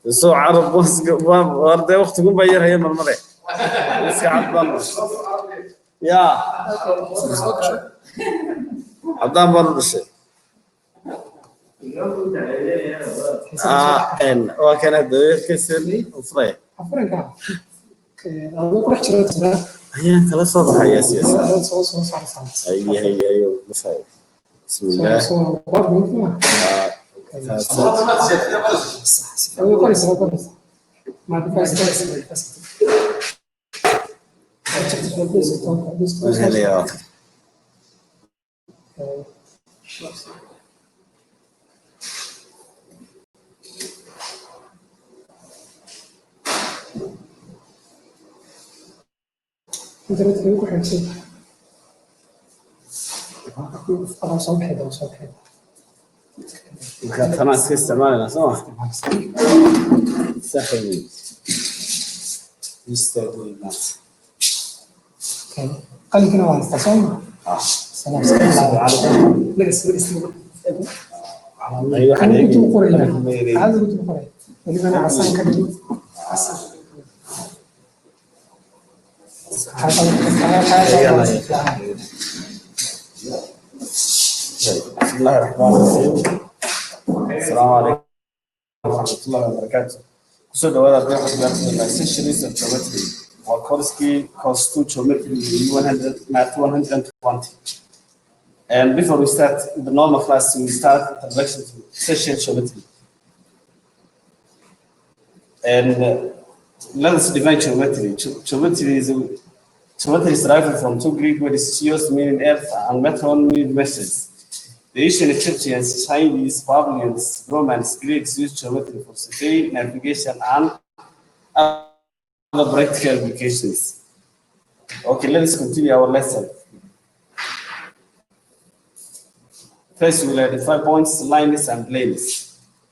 سو عرب بس ورده وقت تقوم بير هي مرمره بس عبد الله يا عبدان برضه الشيء ان وكان هذا كسر وفري هي ثلاث صفحة يا سياسي هي بس هاي بسم الله كانت خلاص في استعمالنا صح؟ سهل يستخدم الناس. قال كنا واحد تصمم. سلام سلام. ليس أيوة حنيجي. هذا قلت بقري. اللي أنا عصام كده. بسم الله الرحمن الرحيم. السلام عليكم ورحمة الله وبركاته. kusoo dhawaada ardayda sessions of geometry waa course-kii course 2 geometry 120. And before we start the normal class, we start introduction to session geometry. And let us define geometry. Geometry is derived from two Greek words, geos meaning earth and metron meaning measures. The ancient Egyptians, Chinese, Babylonians, Romans, Greeks used geometry for survey, navigation, and other practical applications. Okay, let us continue our lesson. First, we will identify points, lines, and planes.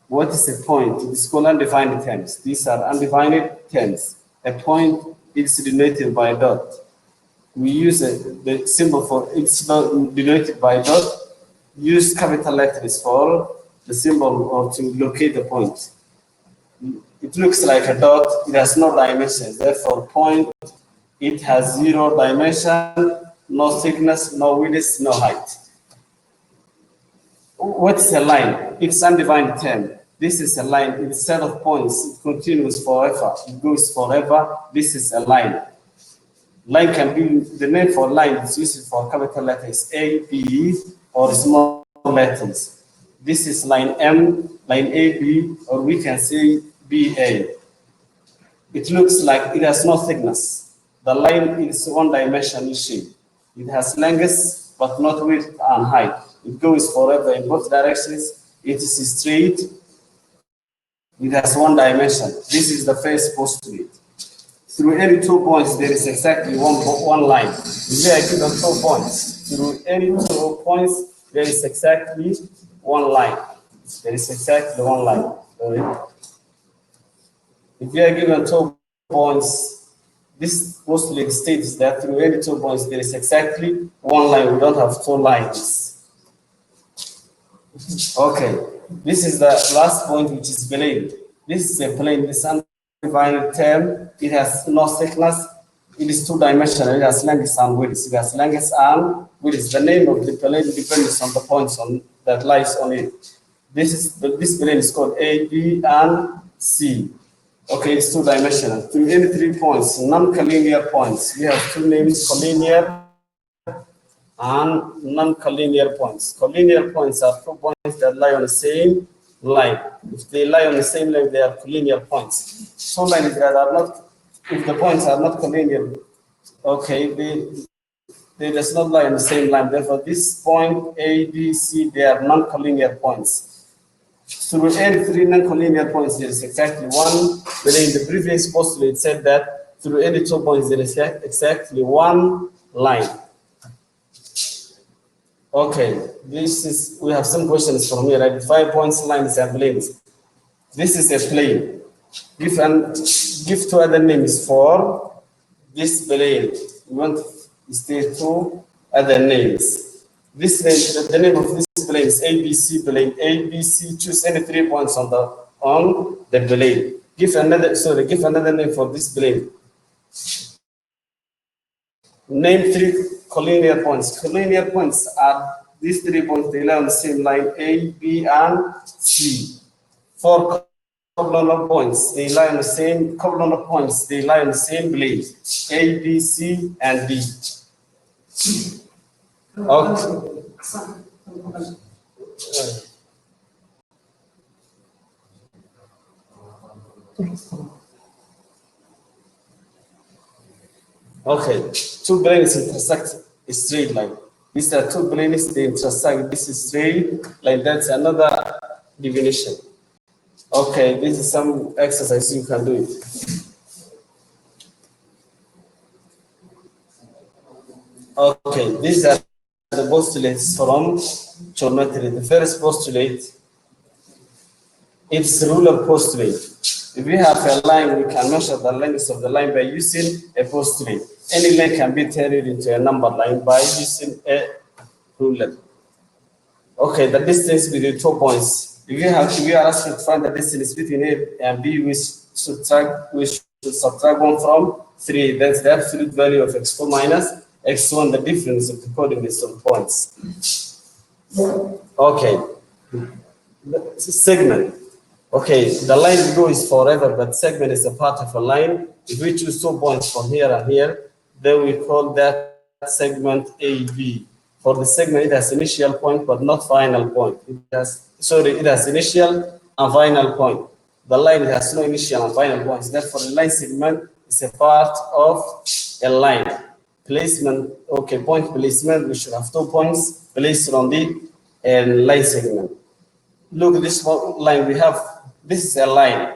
What is a point? It is called undefined terms. These are undefined terms. A point is denoted by a dot. We use the symbol for it's denoted by a dot. Use capital letters for the symbol or to locate the point. It looks like a dot, it has no dimensions. Therefore, point, it has 0 dimension, no thickness, no width, no height. What's a line? It's undefined term. This is a line. Instead of points, it continues forever. It goes forever. This is a line. Line can be, the name for line is used for capital letters A, B, or small letters. This is line M, line AB, or we can say BA. It looks like it has no thickness. The line is one-dimensional shape. It has length, but not width and height. It goes forever in both directions. It is straight. It has one dimension. This is the first postulate. Through any 2 points, there is exactly one line. If we are given 2 points, through any 2 points, there is exactly one line. There is exactly one line. If we are given 2 points, this postulate states that through any 2 points, there is exactly one line. We don't have 2 lines. Okay, this is the last point, which is plane. This is a plane. This undefined term. It has no thickness. It is 2-dimensional. It has length and width. It has length and width. The name of the plane depends on the points that lies on it. This plane is called A, B, and C. Okay, it's 2-dimensional. Through any 3 points, non-collinear points. We have 2 names: collinear and non-collinear points. Collinear points are 2 points that lie on the same line. If they lie on the same line, they are collinear points. So lines that are not, if the points are not collinear, okay, they does not lie on the same line. Therefore, this point A, B, C, they are non-collinear points. Through any 3 non-collinear points, there is exactly one. But in the previous postulate, it said that through any 2 points, there is exactly one line. Okay, we have some questions from here. Identify points, lines, and planes. This is a plane. Give 2 other names for this plane. We want to state 2 other names. This name, the name of this plane is ABC plane. ABC, choose any 3 points on the plane. Give another name for this plane. Name 3 collinear points. Collinear points are these 3 points, they lie on the same line A, B, and C. 4 coplanar points, they lie on the same coplanar points, they lie on the same plane. A, B, C, and D. Okay. Okay, 2 planes intersect a straight line. These are 2 planes, they intersect. This is straight line. That's another definition. Okay, this is some exercise you can do it. Okay, these are the postulates from geometry. The first postulate, it's ruler postulate. If we have a line, we can measure the length of the line by using a postulate. Any line can be turned into a number line by using a ruler. Okay, the distance between 2 points. If we are asked to find the distance between A and B, we should subtract 1 from 3. That's the absolute value of x4 minus x1, the difference of the coordinates of points. Okay, the segment. Okay, the line goes forever, but segment is a part of a line. If we choose 2 points from here and here, then we call that segment AB. For the segment, it has initial point, but not final point. It has initial and final point. The line has no initial and final points. Therefore, the line segment is a part of a line. Placement, okay, point placement, we should have 2 points placed on the line segment. Look at this line we have. This is a line.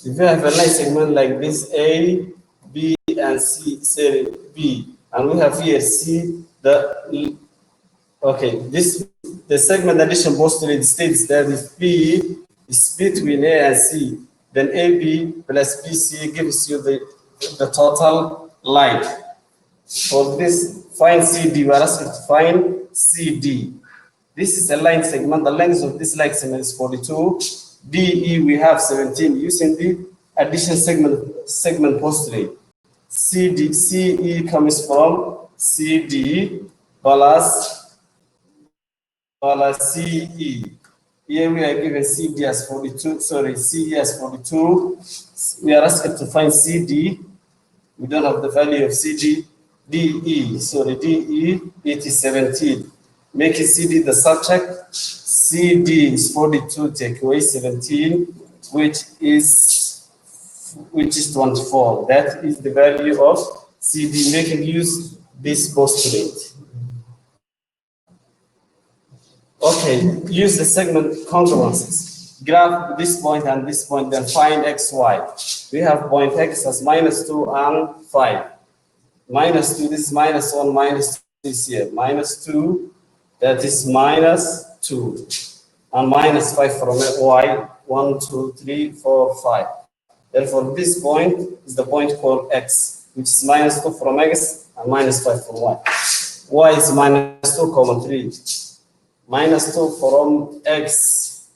If you have a line segment like this, A, B, and C, say B, and we have here C, the segment addition postulate states that if B is between A and C, then AB plus BC gives you the total line. For this, find CD, we are asked to find CD. This is a line segment. The length of this line segment is 42. DE we have 17 using the addition segment postulate. CE comes from CD plus CE. Here we are given CD as 42. Sorry, CE as 42. We are asked to find CD. We don't have the value of CD. DE, sorry, DE, it is 17. Making CD the subject. CD is 42, take away 17, which is 24. That is the value of CD, making use this postulate. Okay, use the segment congruences. Graph this point and this point, then find xy. We have point x as -2 and 5. -2, this is -1, -2 is here. -2, that is -2. And -5 from y, 1, 2, 3, 4, 5. Therefore, this point is the point called x, which is -2 from x and -5 from y. Y is -2, 3. -2 from x,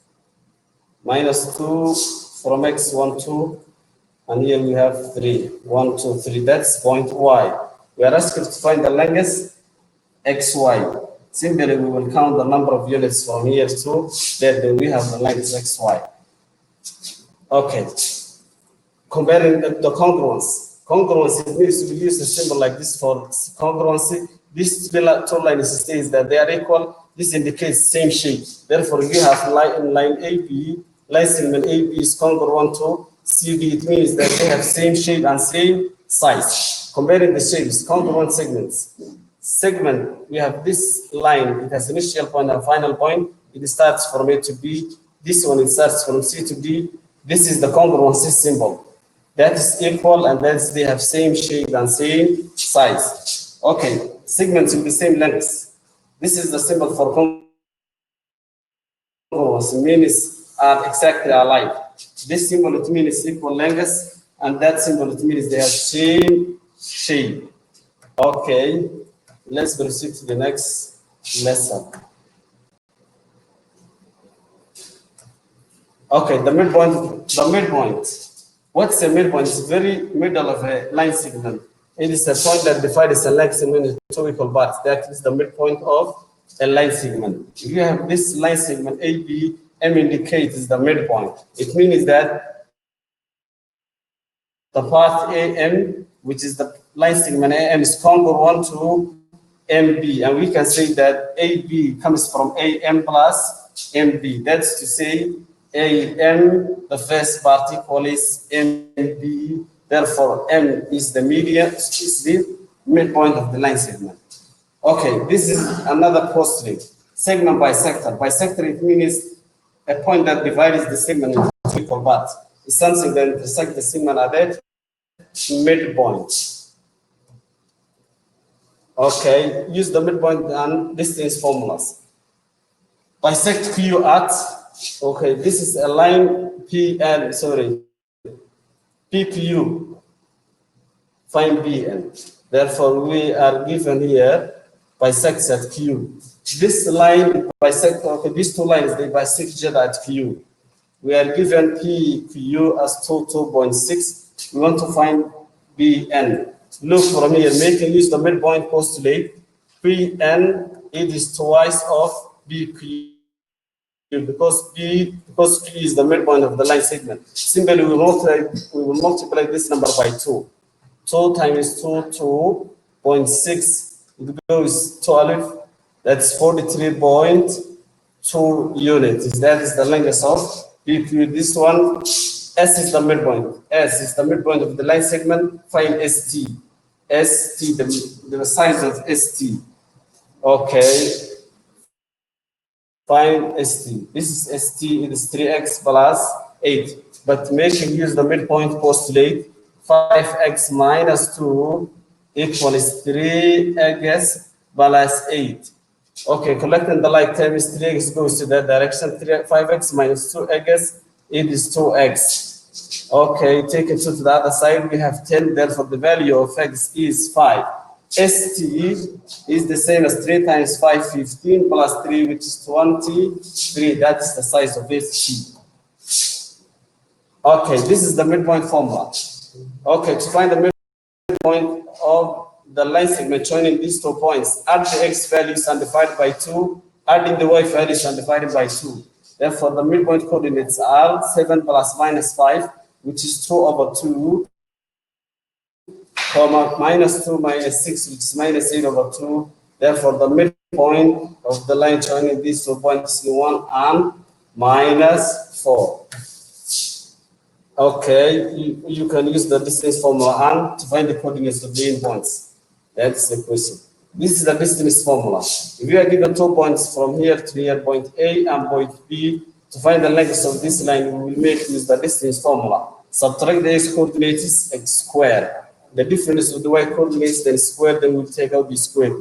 -2 from x, 1, 2, and here we have 3, 1, 2, 3. That's point y. We are asked to find the length xy. Simply, we will count the number of units from here to there. Then we have the length xy. Okay. Comparing the congruence. Congruence, it means we use a symbol like this for congruency. This two lines states that they are equal. This indicates same shape. Therefore, you have line AB, line segment AB is congruent to CD. It means that they have same shape and same size. Comparing the shapes, congruent segments. Segment, we have this line, it has initial point and final point. It starts from A to B. This one, it starts from C to D. This is the congruency symbol. That is equal, and that's they have same shape and same size. Okay, segments with the same length. This is the symbol for congruence. Means are exactly alike. This symbol, it means equal length, and that symbol, it means they have same shape. Okay, Let's proceed to the next lesson. Okay, the midpoint. The midpoint. What's a midpoint? It's very middle of a line segment. It is a point that divides a line segment into two equal parts. That is the midpoint of a line segment. If you have this line segment AB, M indicates the midpoint. It means that the path AM, which is the line segment AM, is congruent to MB, and we can say that AB comes from AM plus MB. That's to say, AM, the first particle is MB. Therefore, M is the median, is the midpoint of the line segment. Okay, this is another postulate. Segment by sector. By sector, it means a point that divides the segment into two equal parts. It's something that intersects the segment at that midpoint. Okay, use the midpoint and distance formulas. Bisect Q at, okay, this is a line PN, sorry, PQ, find BN. Therefore, we are given here bisects at Q. This line bisect, okay, these two lines, they bisect each other at Q. We are given PQ as 2.6. We want to find BN. Look from here, making use the midpoint postulate. Pn, it is twice of BQ because Q is the midpoint of the line segment. Simply, we will multiply this number by 2. 2 times 2.6, it goes 12. That's 43.2 units. That is the length of BQ. This one, S is the midpoint. S is the midpoint of the line segment. Find ST. ST, the size of ST. Okay. Find ST. This is ST. It is 3x plus 8. But making use the midpoint postulate, 5x minus 2 equals 3x plus 8. Okay, collecting the like terms, 3x goes to that direction. 5x minus 2x, it is 2x. Okay, take it to the other side. We have 10, therefore the value of x is 5. ST is the same as 3 times 5, 15 plus 3, which is 23. That is the size of ST. Okay, this is the midpoint formula. Okay, to find the midpoint of the line segment joining these 2 points, add the x values and divide by 2, adding the y values and divided by 2. Therefore, the midpoint coordinates are 7 plus minus 5, which is 2 over 2, comma, minus 2 minus 6, which is minus 8 over 2. Therefore, the midpoint of the line joining these 2 points is 1 and minus 4. Okay, you can use the distance formula and to find the coordinates of the endpoints. That's the question. This is the distance formula. If you are given 2 points from here to here, point A and point B, to find the length of this line, we will make use the distance formula. Subtract the x coordinates, x squared. The difference of the y coordinates, then square, then we'll take out the square.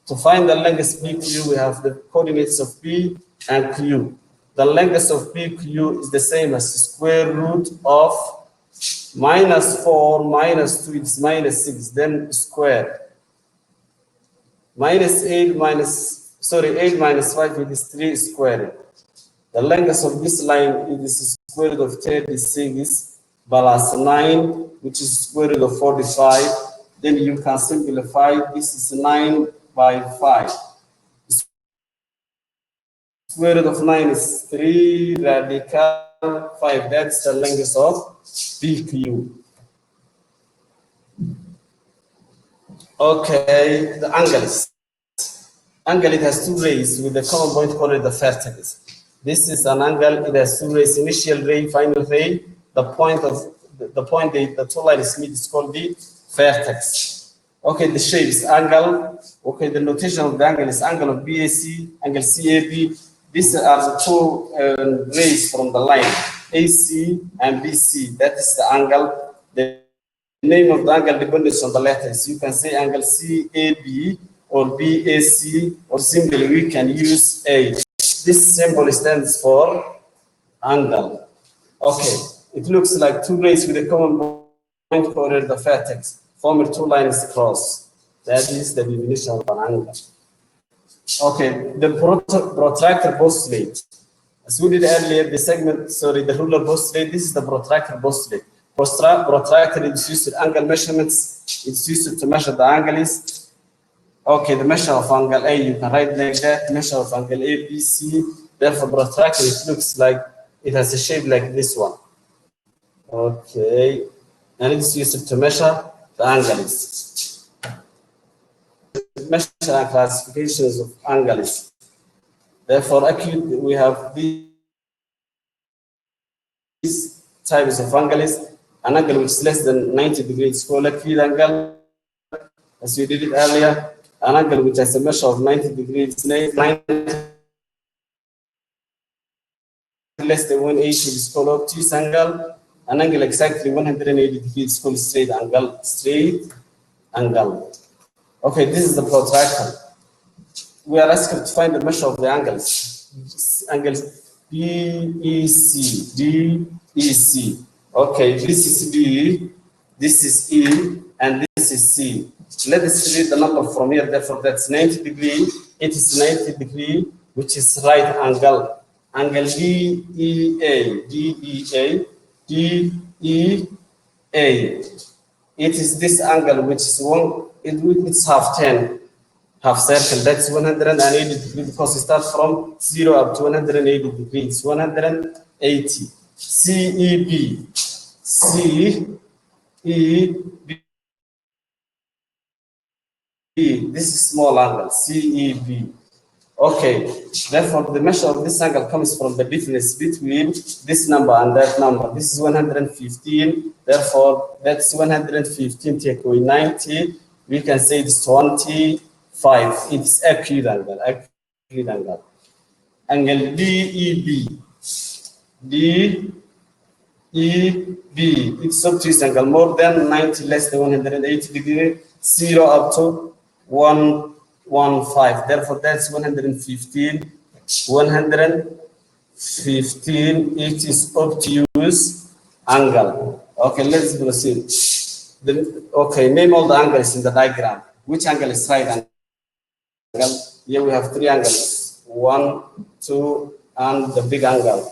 To find the length PQ, we have the coordinates of P and Q. The length of PQ is the same as the square root of minus 4 minus 2, it's minus 6, then square. Minus 8 minus, 8 minus 5, it is 3 squared. The length of this line, it is the square root of 36 plus 9, which is square root of 45. Then you can simplify, this is 9 by 5. Square root of 9 is 3 radical 5. That's the length of PQ. Okay, the angles. Angle, it has 2 rays with a common point called the vertex. This is an angle, it has 2 rays, initial ray, final ray. The point the 2 lines meet is called the vertex. Okay, the shapes, angle. Okay, the notation of the angle is angle of BAC, angle CAB. These are the 2 rays from the line, AC and BC. That is the angle. The name of the angle depends on the letters. You can say angle CAB or BAC, or simply we can use A. This symbol stands for angle. Okay, it looks like 2 rays with a common point called the vertex, forming 2 lines across. That is the definition of an angle. Okay, the protractor postulate. As we did earlier, the segment, sorry, the ruler postulate, this is the protractor postulate. Protractor is used to angle measurements. It's used to measure the angle is. Okay, the measure of angle A, you can write like that, measure of angle A, B, C. Therefore, protractor, it looks like, it has a shape like this one. Okay, and it's used to measure the angles. Measure and classifications of angles. Therefore, acute, we have these types of angles. An angle which is less than 90 degrees is called acute angle, as we did it earlier. An angle which has a measure of 90 degrees, 90 less than 180 is called obtuse angle. An angle exactly 180 degrees is called straight angle. Straight angle. Okay, this is the protractor. We are asked to find the measure of the angles. Angles BEC, DEC. Okay, this is B, this is E, and this is C. Let us read the number from here. Therefore, that's 90 degree. It is 90 degree, which is right angle. Angle DEA, DEA, DEA. It is this angle which is it's half 10. Half circle, that's 180 degrees because it starts from 0 up to 180 degrees. 180. CEB. CEB. This is small angle. CEB. Okay. Therefore, the measure of this angle comes from the difference between this number and that number. This is 115. Therefore, that's 115 take away 90. We can say it's 20. 5. It's acute angle. Acute angle. Angle DEB. DEB. It's obtuse angle more than 90, less than 180 degrees. 0 up to 115. Therefore, that's 115. 115. It is obtuse angle. Okay, let's proceed. Okay, name all the angles in the diagram. Which angle is right angle? Here we have three angles, 1, 2, and the big angle.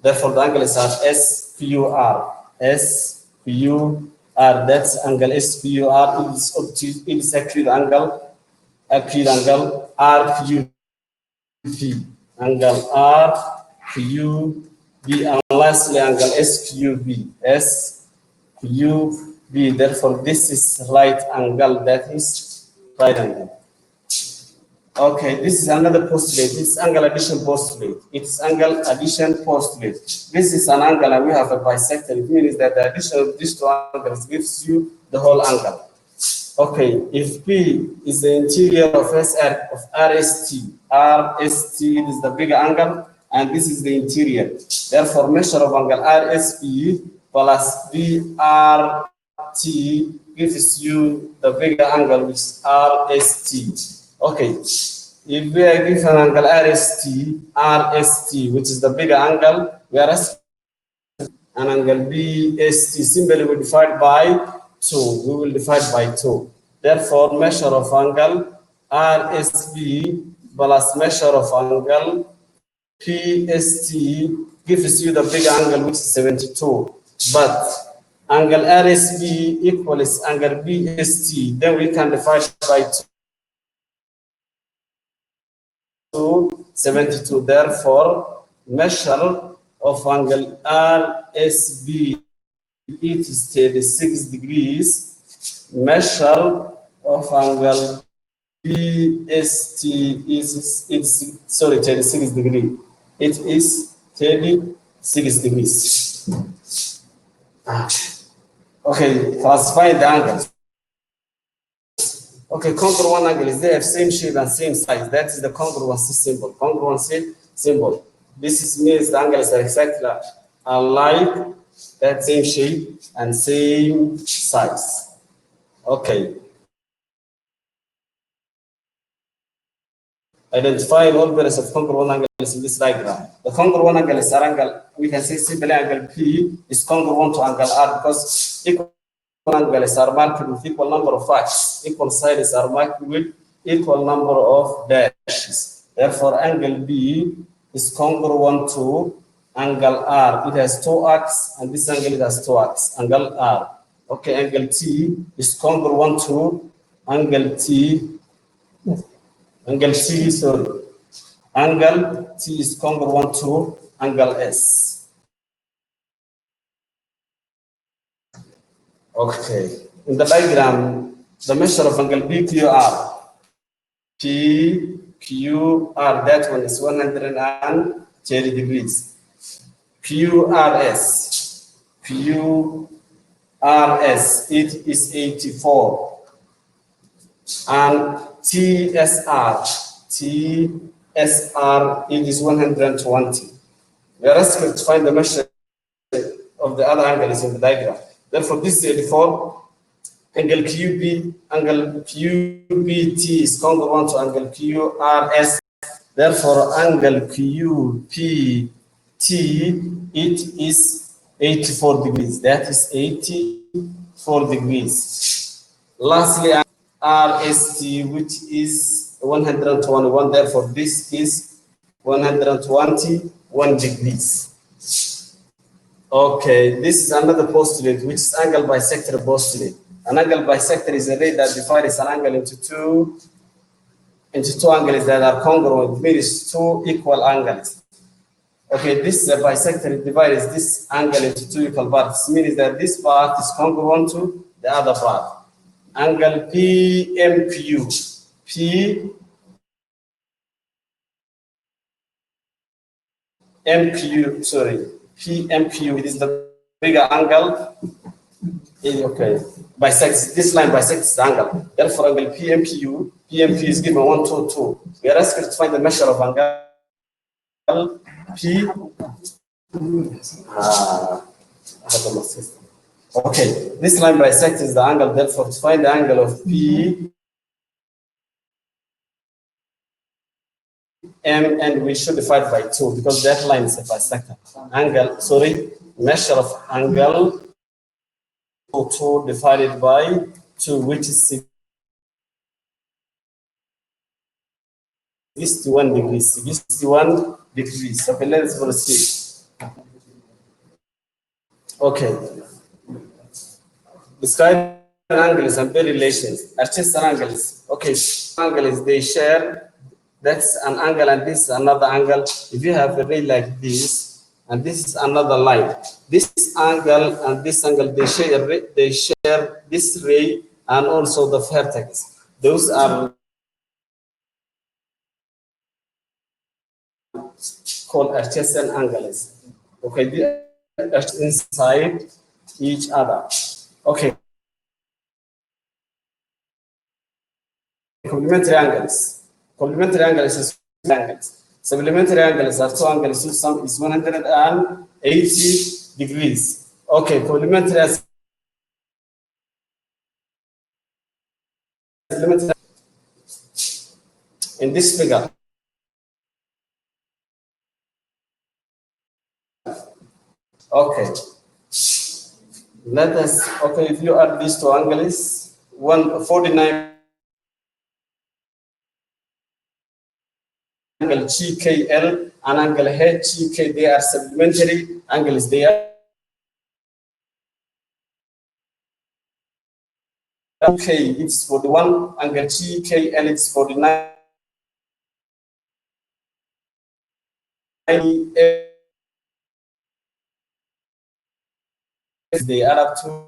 Therefore, the angles are SPUR. SPUR. That's angle SPUR. It is acute angle. Acute angle RQB. Angle RQB. And lastly, angle SQB. SQB. Therefore, this is right angle. That is right angle. Okay, this is another postulate. This is angle addition postulate. It's angle addition postulate. This is an angle and we have a bisector. It means that the addition of these two angles gives you the whole angle. Okay, if P is the interior of RST, RST is the bigger angle and this is the interior. Therefore, measure of angle RSP plus BRT gives you the bigger angle which is RST. Okay, if we are given an angle RST, which is the bigger angle, we are asking an angle BST. Simply we divide by 2. We will divide by 2. Therefore, measure of angle RSB plus measure of angle PST gives you the bigger angle, which is 72. But angle RSB equals angle BST. Then we can divide by 2. 72. Therefore, measure of angle RSB, it is 36 degrees. Measure of angle BST is 36 degrees. It is 36 degrees. Okay, classify the angles. Okay, congruent angle is they have same shape and same size. That is the congruency symbol. Congruency symbol. This means the angles are exactly alike, that same shape and same size. Okay. Identify all pairs of congruent angles in this diagram. The congruent angle is our angle. We can say simply angle P is congruent to angle R because equal angles are marked with equal number of arcs. Equal sides are marked with equal number of dashes. Therefore, angle B is congruent to angle R. It has two arcs, and this angle it has two arcs. Angle R. Okay, angle T is congruent to angle T. Angle T, sorry. Angle T is congruent to angle S. Okay. In the diagram, the measure of angle PQR. PQR, that one is 130 degrees. QRS. QRS, it is 84. And TSR. TSR, it is 120. We are asked to find the measure of the other angles in the diagram. Therefore, this is 84. Angle QBT is congruent to angle QRS. Therefore, angle QPT, it is 84 degrees. That is 84 degrees. Lastly, RST, which is 121. Therefore, this is 121 degrees. Okay, this is another postulate, which is angle bisector postulate. An angle bisector is a ray that divides an angle into two angles that are congruent, means two equal angles. Okay, this is a bisector. It divides this angle into two equal parts, meaning that this part is congruent to the other part. Angle PMQ. PMQ, it is the bigger angle. Okay, bisects, this line bisects the angle. Therefore, angle PMQ is given 122. We are asked to find the measure of angle P. Okay, this line bisects the angle. Therefore, to find the angle of P, M, and we should divide by 2 because that line is a bisector. Measure of angle 2 divided by 2, which is 61 degrees. 61 degrees. Okay, let's proceed. Okay. Describe angles and their relations. Adjacent angles. Okay, angles they share. That's an angle, and this is another angle. If you have a ray like this, and this is another line, this angle and this angle they share this ray and also the vertex. Those are called adjacent angles. Okay, they are inside each other. Okay. Complementary angles. Complementary angles is angles. Supplementary angles are two angles whose sum is 180 degrees. Okay, complementary in this figure. Okay. Let us, okay, if you add these two angles, 149 angle GKL and angle HGK, they are supplementary angles. They are okay, it's 41, angle GKL it's 49. They add up to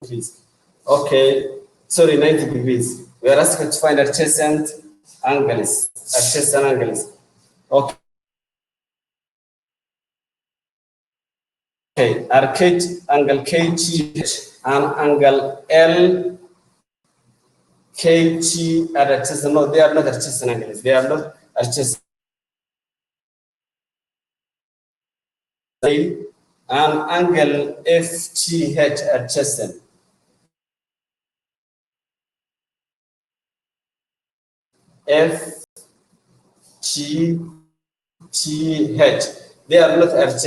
degrees. Okay, sorry, 90 degrees. We are asked to find adjacent angles. Adjacent angles. Okay. Okay, arcade angle KGH and angle LKG are adjacent. No, they are not adjacent angles. They are not adjacent. And angle FGH adjacent. FGH. They are not adjacent.